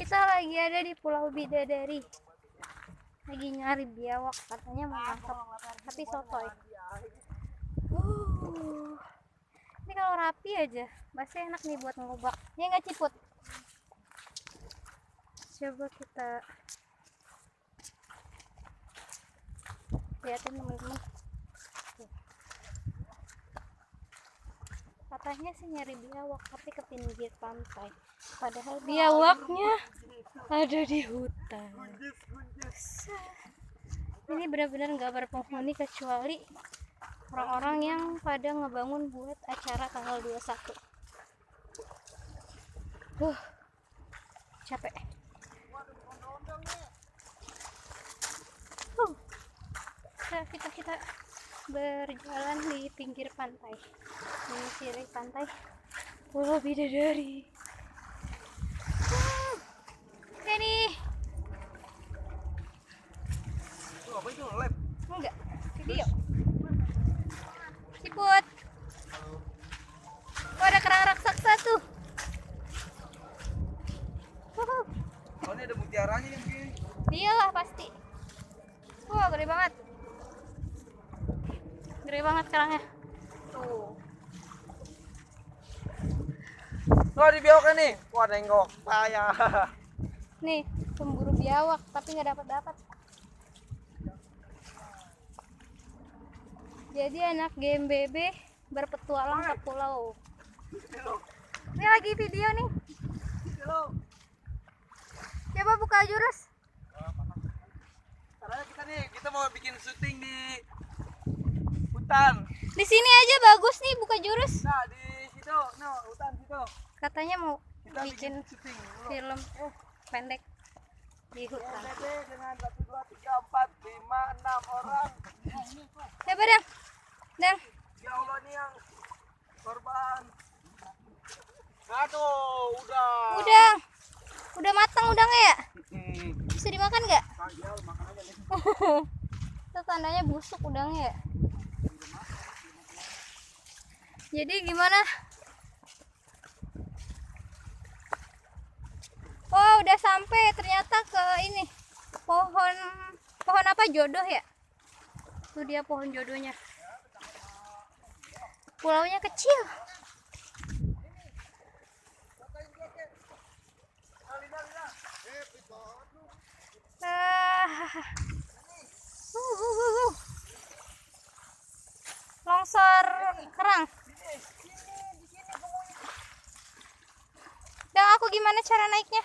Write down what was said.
Kita lagi ada di Pulau Bidadari, lagi nyari biawak, katanya mau nangkep, tapi sotoy. Ini kalau rapi aja, pasti enak nih buat ngubak. Ya nggak Ciput? Coba kita lihatin teman-teman. Katanya sih nyari biawak, tapi ke pinggir pantai. Padahal biawaknya ada di hutan. Ini benar-benar nggak berpenghuni kecuali orang-orang yang pada ngebangun buat acara tanggal 21. Capek. Kita berjalan di pinggir pantai, menyusuri pantai Pulau Bidadari. Ini apa itu live? enggak video. Ciput. Oh, ada kerang raksasa tuh. Oh, ini ada mutiaranya yang begini. Iyalah pasti. Wah, gede banget. Gede banget kerangnya. Tuh. Tuh ada biawaknya nih. Wah, nengok saya. Nih, pemburu biawak tapi nggak dapat. Jadi anak GMBB berpetualang ke pulau. Ini lagi video nih. Coba buka jurus. Caranya kita mau bikin syuting di hutan. Di sini aja bagus nih, buka jurus. Nah, di situ, hutan situ. Katanya mau Kita bikin syuting dulu. film pendek di hutan. Dengan 1, 2, 3, 4, 5, 6 orang. Coba Dang. Ya Allah, nih yang korban. Aduh, Udah matang udangnya ya? Bisa dimakan nggak? Itu tandanya busuk udangnya ya. Jadi gimana? Oh, udah sampai ternyata ke ini. Pohon apa, jodoh ya? Tuh dia pohon jodohnya. Pulaunya kecil. Longsor kerang. Dan aku gimana cara naiknya?